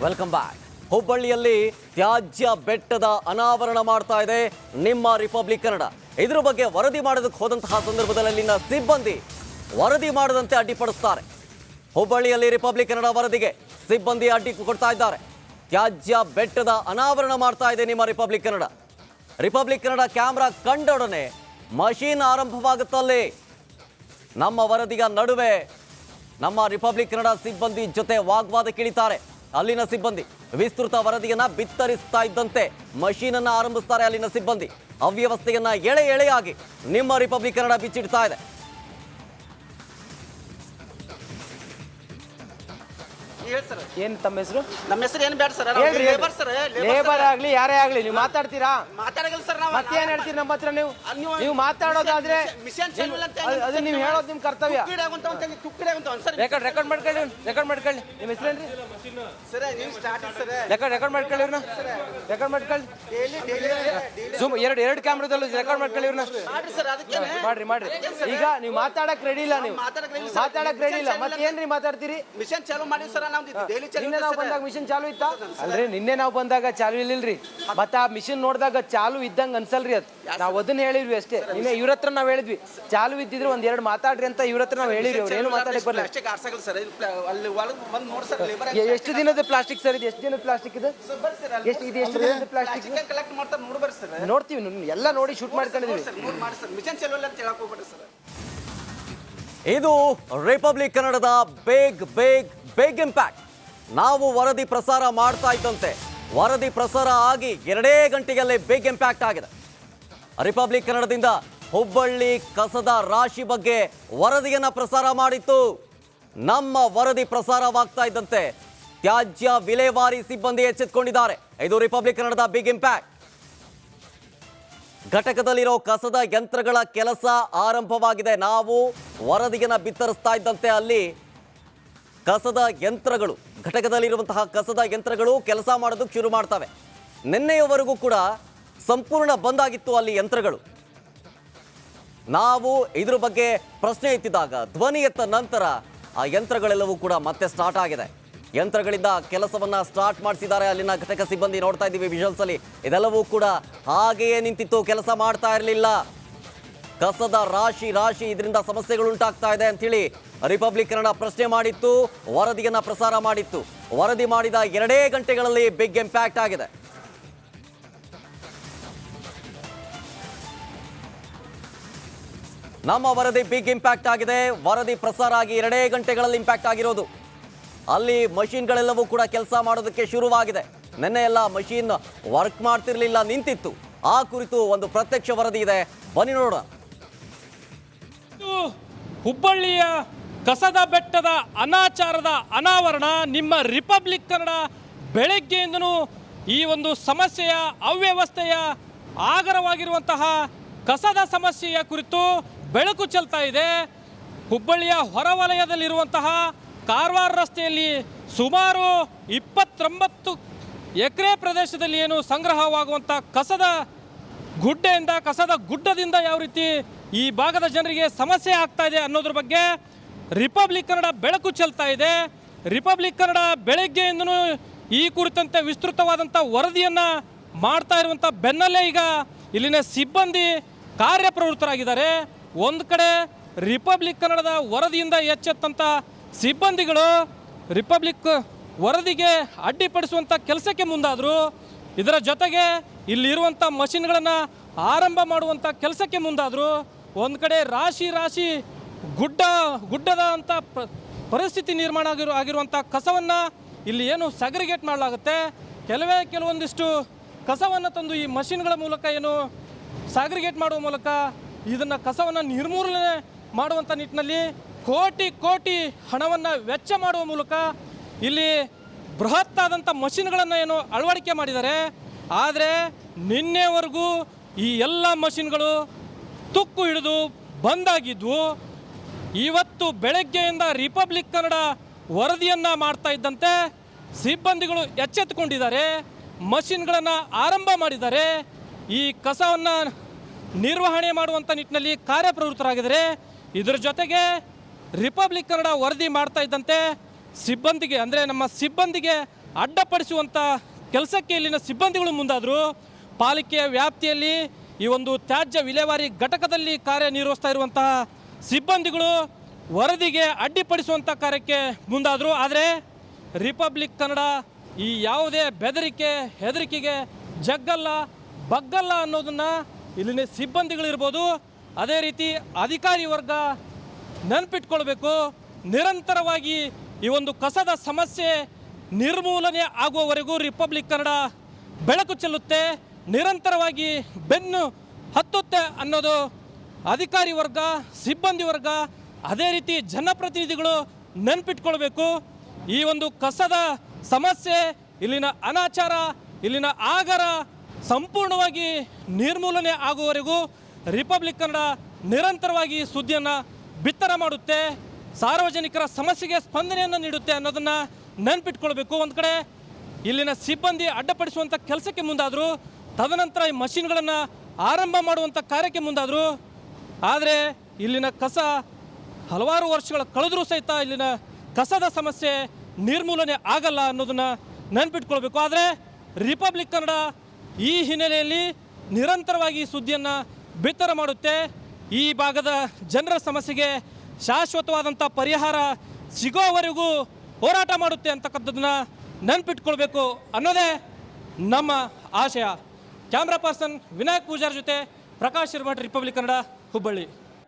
Welcome back. ಹುಬ್ಬಳ್ಳಿಯಲ್ಲಿ ತ್ಯಾಜ್ಯ ಬೆಟ್ಟದ ಅನಾವರಣ ಮಾಡ್ತಾ ಇದೆ ನಿಮ್ಮ ರಿಪಬ್ಲಿಕ್ ಕನ್ನಡ. ಇದ್ರ ಬಗ್ಗೆ ವರದಿ ಮಾಡೋದಕ್ಕೆ ಹೋದಂತಹ ಸಂದರ್ಭದಲ್ಲಿ ಅಲ್ಲಿನ ಸಿಬ್ಬಂದಿ ವರದಿ ಮಾಡದಂತೆ ಅಡ್ಡಿಪಡಿಸ್ತಾರೆ. ಹುಬ್ಬಳ್ಳಿಯಲ್ಲಿ ರಿಪಬ್ಲಿಕ್ ಕನ್ನಡ ವರದಿಗೆ ಸಿಬ್ಬಂದಿ ಅಡ್ಡಿ ಕೊಡ್ತಾ ಇದ್ದಾರೆ. ತ್ಯಾಜ್ಯ ಬೆಟ್ಟದ ಅನಾವರಣ ಮಾಡ್ತಾ ಇದೆ ನಿಮ್ಮ republic Kannada. Republic Kannada camera ಕಂಡೊಡನೆ ಮಷೀನ್ ಆರಂಭವಾಗುತ್ತಲ್ಲಿ. ನಮ್ಮ ವರದಿಯ ನಡುವೆ ನಮ್ಮ ರಿಪಬ್ಲಿಕ್ ಕನ್ನಡ ಸಿಬ್ಬಂದಿ ಜೊತೆ ವಾಗ್ವಾದಕ್ಕಿಳಿತಾರೆ. ಅಲ್ಲಿನ ಸಿಬ್ಬಂದಿ ವಿಸ್ತೃತ ವರದಿಯನ್ನ ಬಿತ್ತರಿಸ್ತಾ ಇದ್ದಂತೆ ಮಷೀನ್ ಅನ್ನ ಆರಂಭಿಸ್ತಾರೆ ಅಲ್ಲಿನ ಸಿಬ್ಬಂದಿ. ಅವ್ಯವಸ್ಥೆಯನ್ನ ಎಳೆ ಎಳೆಯಾಗಿ ನಿಮ್ಮ ರಿಪಬ್ಲಿಕ್ ಕನ್ನಡ ಬಿಚ್ಚಿಡ್ತಾ ಇದೆ. ಏನ್ ತಮ್ಮ ಹೆಸರು? ನಮ್ಮ ಹೆಸರು ಏನು ಬೇಡ ಸರ್. ಲೇಬರ್ ಆಗ್ಲಿ ಯಾರೇ ಆಗ್ಲಿ ನೀವು ಮಾತಾಡ್ತೀರಾ? ಮಾತಾಡಗಲ್ಲ ಸರ್. ನಾವು ಮತ್ತೇನ್ ಹೇಳ್ತೀರಿ ನಮ್ಮ ಹತ್ರ? ನೀವು ಮಾತಾಡೋದಾದ್ರೆ ಅದು ನೀವು ಹೇಳೋದು ನಿಮ್ ಕರ್ತವ್ಯ. ರೆಕಾರ್ಡ್ ಮಾಡ್ಕೊಳ್ಳಿ. ನಿಮ್ಮ ಹೆಸರೇನ್ರಿ? ರೆಕಾರ್ಡ್ ಮಾಡ್ಕೊಳ್ಳಿ ಇವ್ರನ್ನ. ರೆಕಾರ್ಡ್ ಮಾಡ್ಕೊಳ್ಳಿ. ಎರಡು ಕ್ಯಾಮ್ರಾದಲ್ಲೂ ರೆಕಾರ್ಡ್ ಮಾಡ್ಕೊಳ್ಳಿ ಇವ್ರನ್ನ. ಮಾಡ್ರಿ. ಈಗ ನೀವು ಮಾತಾಡಕ್ ರೆಡಿ ಇಲ್ಲ. ನೀವು ಮಾತಾಡಕ್ ರೆಡಿ ಇಲ್ಲ. ಮತ್ತೆ ಏನ್ರಿ ಮಾತಾಡ್ತೀರಿ? ಮಿಷನ್ ಚಾಲು ಮಾಡಿ ಸರ್. ನಿನ್ನೆ ನಾವು ಬಂದಾಗ ಮಿಷನ್ ಚಾಲು ಇತ್ತಾ? ಅಲ್ರಿ ನಿನ್ನೆ ನಾವು ಬಂದಾಗ ಚಾಲು ಇಲ್ಲಿಲ್ರಿ. ಮತ್ತ ಆ ಮಿಷನ್ ನೋಡಿದಾಗ ಚಾಲು ಇದ್ದಂಗ ಅನ್ಸಲ್ರಿ. ಅದ್ ನಾವ್ ಅದನ್ನ ಹೇಳಿದ್ವಿ ಅಷ್ಟೇ. ನಿನ್ನೆ ಇವ್ರ ಹತ್ರ ನಾವ್ ಹೇಳಿದ್ವಿ ಚಾಲು ಇದ್ದಿದ್ರೆ ಒಂದೆರಡು ಮಾತಾಡ್ರಿ ಅಂತ ಇವ್ರ ಹತ್ರ ನಾವ್ ಹೇಳಿದ್ವಿ. ಅವ್ರು ಏನು ಮಾತಾಡಕ್ ಬರಲ್ಲ. ಎಷ್ಟು ದಿನದ ಪ್ಲಾಸ್ಟಿಕ್ ಸರ್ ಇದು? ಎಷ್ಟು ದಿನದ ಪ್ಲಾಸ್ಟಿಕ್ ಇದು? ಎಷ್ಟು ದಿನದ ಪ್ಲಾಸ್ಟಿಕ್ ನೋಡ್ತೀವಿ. ಎಲ್ಲ ನೋಡಿ ಶೂಟ್ ಮಾಡ್ಕೊಂಡಿದೀವಿ. ಇದು ರಿಪಬ್ಲಿಕ್ ಕನ್ನಡದ ಬೇಗ್ ಇಂಪ್ಯಾಕ್ಟ್. ನಾವು ವರದಿ ಪ್ರಸಾರ ಮಾಡ್ತಾ ಇದ್ದಂತೆ ವರದಿ ಪ್ರಸಾರ ಆಗಿ 2 ಗಂಟೆಯಲ್ಲೇ ಬೇಗ್ ಇಂಪ್ಯಾಕ್ಟ್ ಆಗಿದೆ. ರಿಪಬ್ಲಿಕ್ ಕನ್ನಡದಿಂದ ಹುಬ್ಬಳ್ಳಿ ಕಸದ ರಾಶಿ ಬಗ್ಗೆ ವರದಿಯನ್ನ ಪ್ರಸಾರ ಮಾಡಿತ್ತು. ನಮ್ಮ ವರದಿ ಪ್ರಸಾರವಾಗ್ತಾ ಇದ್ದಂತೆ ತ್ಯಾಜ್ಯ ವಿಲೇವಾರಿ ಸಿಬ್ಬಂದಿ ಎಚ್ಚೆತ್ತುಕೊಂಡಿದ್ದಾರೆ. ಇದು ರಿಪಬ್ಲಿಕ್ ಕನ್ನಡದ ಬಿಗ್ ಇಂಪ್ಯಾಕ್ಟ್. ಘಟಕದಲ್ಲಿರೋ ಕಸದ ಯಂತ್ರಗಳ ಕೆಲಸ ಆರಂಭವಾಗಿದೆ. ನಾವು ವರದಿಯನ್ನ ಬಿತ್ತರಿಸ್ತಾ ಇದ್ದಂತೆ ಅಲ್ಲಿ ಕಸದ ಯಂತ್ರಗಳು, ಘಟಕದಲ್ಲಿರುವಂತಹ ಕಸದ ಯಂತ್ರಗಳು ಕೆಲಸ ಮಾಡೋದಕ್ಕೆ ಶುರು ಮಾಡ್ತವೆ. ನಿನ್ನೆಯವರೆಗೂ ಕೂಡ ಸಂಪೂರ್ಣ ಬಂದಾಗಿತ್ತು ಅಲ್ಲಿ ಯಂತ್ರಗಳು. ನಾವು ಇದ್ರ ಬಗ್ಗೆ ಪ್ರಶ್ನೆ ಎತ್ತಿದಾಗ ಧ್ವನಿ ಎತ್ತ ನಂತರ ಆ ಯಂತ್ರಗಳೆಲ್ಲವೂ ಕೂಡ ಮತ್ತೆ ಸ್ಟಾರ್ಟ್ ಆಗಿದೆ. ಯಂತ್ರಗಳಿಂದ ಕೆಲಸವನ್ನ ಸ್ಟಾರ್ಟ್ ಮಾಡಿಸಿದ್ದಾರೆ ಅಲ್ಲಿನ ಘಟಕ ಸಿಬ್ಬಂದಿ. ನೋಡ್ತಾ ಇದ್ದೀವಿ ವಿಜುವಲ್ಸ್ ಅಲ್ಲಿ. ಇದೆಲ್ಲವೂ ಕೂಡ ಹಾಗೆಯೇ ನಿಂತಿತ್ತು, ಕೆಲಸ ಮಾಡ್ತಾ ಇರಲಿಲ್ಲ. ಕಸದ ರಾಶಿ ಇದರಿಂದ ಸಮಸ್ಯೆಗಳು ಉಂಟಾಗ್ತಾ ಇದೆ ಅಂತೇಳಿ ರಿಪಬ್ಲಿಕ್ ಕನ್ನಡ ಪ್ರಶ್ನೆ ಮಾಡಿತ್ತು, ವರದಿಯನ್ನ ಪ್ರಸಾರ ಮಾಡಿತ್ತು. ವರದಿ ಮಾಡಿದ 2 ಗಂಟೆಗಳಲ್ಲಿ ಬಿಗ್ ಇಂಪ್ಯಾಕ್ಟ್ ಆಗಿದೆ. ನಮ್ಮ ವರದಿ ಬಿಗ್ ಇಂಪ್ಯಾಕ್ಟ್ ಆಗಿದೆ. ವರದಿ ಪ್ರಸಾರ ಆಗಿ 2 ಗಂಟೆಗಳಲ್ಲಿ ಇಂಪ್ಯಾಕ್ಟ್ ಆಗಿರೋದು. ಅಲ್ಲಿ ಮಷೀನ್ಗಳೆಲ್ಲವೂ ಕೂಡ ಕೆಲಸ ಮಾಡೋದಕ್ಕೆ ಶುರುವಾಗಿದೆ. ನಿನ್ನೆ ಎಲ್ಲ ಮಷೀನ್ ವರ್ಕ್ ಮಾಡ್ತಿರ್ಲಿಲ್ಲ, ನಿಂತಿತ್ತು. ಆ ಕುರಿತು ಒಂದು ಪ್ರತ್ಯಕ್ಷ ವರದಿ ಇದೆ, ಬನ್ನಿ ನೋಡೋಣ. ಹುಬ್ಬಳ್ಳಿಯ ಕಸದ ಬೆಟ್ಟದ ಅನಾಚಾರದ ಅನಾವರಣ. ನಿಮ್ಮ ರಿಪಬ್ಲಿಕ್ ಕನ್ನಡ ಬೆಳಗ್ಗೆಯಿಂದನೂ ಈ ಒಂದು ಸಮಸ್ಯೆಯ ಅವ್ಯವಸ್ಥೆಯ ಆಗರವಾಗಿರುವಂತಹ ಕಸದ ಸಮಸ್ಯೆಯ ಕುರಿತು ಬೆಳಕು ಚೆಲ್ತಾ ಇದೆ. ಹುಬ್ಬಳ್ಳಿಯ ಹೊರವಲಯದಲ್ಲಿರುವಂತಹ ಕಾರವಾರ ರಸ್ತೆಯಲ್ಲಿ ಸುಮಾರು 29 ಎಕರೆ ಪ್ರದೇಶದಲ್ಲಿ ಏನು ಸಂಗ್ರಹವಾಗುವಂಥ ಕಸದ ಗುಡ್ಡದಿಂದ ಯಾವ ರೀತಿ ಈ ಭಾಗದ ಜನರಿಗೆ ಸಮಸ್ಯೆ ಆಗ್ತಾ ಇದೆ ಅನ್ನೋದ್ರ ಬಗ್ಗೆ ರಿಪಬ್ಲಿಕ್ ಕನ್ನಡ ಬೆಳಕು ಚೆಲ್ತಾ ಇದೆ. ರಿಪಬ್ಲಿಕ್ ಕನ್ನಡ ಬೆಳಗ್ಗೆಯಿಂದನೂ ಈ ಕುರಿತಂತೆ ವಿಸ್ತೃತವಾದಂಥ ವರದಿಯನ್ನು ಮಾಡ್ತಾ ಇರುವಂಥ ಬೆನ್ನಲ್ಲೇ ಈಗ ಇಲ್ಲಿನ ಸಿಬ್ಬಂದಿ ಕಾರ್ಯಪ್ರವೃತ್ತರಾಗಿದ್ದಾರೆ. ಒಂದು ಕಡೆ ರಿಪಬ್ಲಿಕ್ ಕನ್ನಡದ ವರದಿಯಿಂದ ಎಚ್ಚೆತ್ತಂಥ ಸಿಬ್ಬಂದಿಗಳು ರಿಪಬ್ಲಿಕ್ ವರದಿಗೆ ಅಡ್ಡಿಪಡಿಸುವಂಥ ಕೆಲಸಕ್ಕೆ ಮುಂದಾದರು. ಇದರ ಜೊತೆಗೆ ಇಲ್ಲಿರುವಂಥ ಮಷಿನ್ಗಳನ್ನು ಆರಂಭ ಮಾಡುವಂಥ ಕೆಲಸಕ್ಕೆ ಮುಂದಾದರು. ಒಂದು ಕಡೆ ರಾಶಿ ಗುಡ್ಡದ ಅಂತ ಪರಿಸ್ಥಿತಿ ನಿರ್ಮಾಣ ಆಗಿರುವಂಥ ಕಸವನ್ನು ಇಲ್ಲಿ ಏನು ಸಗ್ರಿಗೇಟ್ ಮಾಡಲಾಗುತ್ತೆ. ಕೆಲವೊಂದಿಷ್ಟು ಕಸವನ್ನು ತಂದು ಈ ಮಷಿನ್ಗಳ ಮೂಲಕ ಏನು ಸಾಗ್ರಿಗೇಟ್ ಮಾಡುವ ಮೂಲಕ ಇದನ್ನು ಕಸವನ್ನು ನಿರ್ಮೂಲನೆ ಮಾಡುವಂಥ ನಿಟ್ಟಿನಲ್ಲಿ ಕೋಟಿ ಹಣವನ್ನು ವೆಚ್ಚ ಮಾಡುವ ಮೂಲಕ ಇಲ್ಲಿ ಬೃಹತ್ತಾದಂಥ ಮಷಿನ್ಗಳನ್ನು ಏನು ಅಳವಡಿಕೆ ಮಾಡಿದ್ದಾರೆ. ಆದರೆ ನಿನ್ನೆವರೆಗೂ ಈ ಎಲ್ಲ ಮಷಿನ್ಗಳು ತುಕ್ಕು ಹಿಡಿದು ಬಂದಾಗಿದ್ವು. ಇವತ್ತು ಬೆಳಗ್ಗೆಯಿಂದ ರಿಪಬ್ಲಿಕ್ ಕನ್ನಡ ವರದಿಯನ್ನು ಮಾಡ್ತಾ ಇದ್ದಂತೆ ಸಿಬ್ಬಂದಿಗಳು ಎಚ್ಚೆತ್ತುಕೊಂಡಿದ್ದಾರೆ, ಮಷಿನ್ಗಳನ್ನು ಆರಂಭ ಮಾಡಿದ್ದಾರೆ. ಈ ಕಸವನ್ನು ನಿರ್ವಹಣೆ ಮಾಡುವಂಥ ನಿಟ್ಟಿನಲ್ಲಿ ಕಾರ್ಯಪ್ರವೃತ್ತರಾಗಿದ್ದಾರೆ. ಇದರ ಜೊತೆಗೆ ರಿಪಬ್ಲಿಕ್ ಕನ್ನಡ ವರದಿ ಮಾಡ್ತಾ ಇದ್ದಂತೆ ಸಿಬ್ಬಂದಿಗೆ ಅಂದರೆ ನಮ್ಮ ಸಿಬ್ಬಂದಿಗೆ ಅಡ್ಡಪಡಿಸುವಂಥ ಕೆಲಸಕ್ಕೆ ಇಲ್ಲಿನ ಸಿಬ್ಬಂದಿಗಳು ಮುಂದಾದರು. ಪಾಲಿಕೆಯ ವ್ಯಾಪ್ತಿಯಲ್ಲಿ ಈ ಒಂದು ತ್ಯಾಜ್ಯ ವಿಲೇವಾರಿ ಘಟಕದಲ್ಲಿ ಕಾರ್ಯನಿರ್ವಹಿಸ್ತಾ ಇರುವಂತಹ ಸಿಬ್ಬಂದಿಗಳು ವರದಿಗೆ ಅಡ್ಡಿಪಡಿಸುವಂಥ ಕಾರ್ಯಕ್ಕೆ ಮುಂದಾದರು. ಆದರೆ ರಿಪಬ್ಲಿಕ್ ಕನ್ನಡ ಈ ಯಾವುದೇ ಬೆದರಿಕೆ ಹೆದರಿಕೆಗೆ ಜಗ್ಗಲ್ಲ ಬಗ್ಗಲ್ಲ ಅನ್ನೋದನ್ನು ಇಲ್ಲಿನ ಸಿಬ್ಬಂದಿಗಳಿರ್ಬೋದು, ಅದೇ ರೀತಿ ಅಧಿಕಾರಿ ವರ್ಗ ನೆನಪಿಟ್ಕೊಳ್ಬೇಕು. ನಿರಂತರವಾಗಿ ಈ ಒಂದು ಕಸದ ಸಮಸ್ಯೆ ನಿರ್ಮೂಲನೆ ಆಗುವವರೆಗೂ ರಿಪಬ್ಲಿಕ್ ಕನ್ನಡ ಬೆಳಕು ಚೆಲ್ಲುತ್ತೆ, ನಿರಂತರವಾಗಿ ಬೆನ್ನು ಹತ್ತುತ್ತೆ ಅನ್ನೋದು ಅಧಿಕಾರಿ ವರ್ಗ, ಸಿಬ್ಬಂದಿ ವರ್ಗ, ಅದೇ ರೀತಿ ಜನಪ್ರತಿನಿಧಿಗಳು ನೆನಪಿಟ್ಕೊಳ್ಬೇಕು. ಈ ಒಂದು ಕಸದ ಸಮಸ್ಯೆ, ಇಲ್ಲಿನ ಅನಾಚಾರ, ಇಲ್ಲಿನ ಆಗರ ಸಂಪೂರ್ಣವಾಗಿ ನಿರ್ಮೂಲನೆ ಆಗುವವರೆಗೂ ರಿಪಬ್ಲಿಕ್ ಕನ್ನಡ ನಿರಂತರವಾಗಿ ಸುದ್ದಿಯನ್ನು ಬಿತ್ತರ ಮಾಡುತ್ತೆ, ಸಾರ್ವಜನಿಕರ ಸಮಸ್ಯೆಗೆ ಸ್ಪಂದನೆಯನ್ನು ನೀಡುತ್ತೆ ಅನ್ನೋದನ್ನು ನೆನಪಿಟ್ಕೊಳ್ಬೇಕು. ಒಂದು ಕಡೆ ಇಲ್ಲಿನ ಸಿಬ್ಬಂದಿ ಅಡ್ಡಪಡಿಸುವಂಥ ಕೆಲಸಕ್ಕೆ ಮುಂದಾದರು, ತದನಂತರ ಈ ಮಷಿನ್ಗಳನ್ನು ಆರಂಭ ಮಾಡುವಂಥ ಕಾರ್ಯಕ್ಕೆ ಮುಂದಾದರು. ಆದರೆ ಇಲ್ಲಿನ ಕಸ ಹಲವಾರು ವರ್ಷಗಳ ಕಳೆದರೂ ಸಹಿತ ಇಲ್ಲಿನ ಕಸದ ಸಮಸ್ಯೆ ನಿರ್ಮೂಲನೆ ಆಗಲ್ಲ ಅನ್ನೋದನ್ನು ನೆನಪಿಟ್ಕೊಳ್ಬೇಕು. ಆದರೆ ರಿಪಬ್ಲಿಕ್ ಕನ್ನಡ ಈ ಹಿನ್ನೆಲೆಯಲ್ಲಿ ನಿರಂತರವಾಗಿ ಸುದ್ದಿಯನ್ನು ಬಿತ್ತರ ಮಾಡುತ್ತೆ. ಈ ಭಾಗದ ಜನರ ಸಮಸ್ಯೆಗೆ ಶಾಶ್ವತವಾದಂಥ ಪರಿಹಾರ ಸಿಗೋವರೆಗೂ ಹೋರಾಟ ಮಾಡುತ್ತೆ ಅಂತಕ್ಕಂಥದ್ದನ್ನ ನೆನಪಿಟ್ಕೊಳ್ಬೇಕು ಅನ್ನೋದೇ ನಮ್ಮ ಆಶಯ. ಕ್ಯಾಮ್ರಾ ಪರ್ಸನ್ ವಿನಾಯಕ್ ಪೂಜಾರ್ ಜೊತೆ ಪ್ರಕಾಶ್ ಹಿರಮಠ್, ರಿಪಬ್ಲಿಕ್ ಕನ್ನಡ, ಹುಬ್ಬಳ್ಳಿ.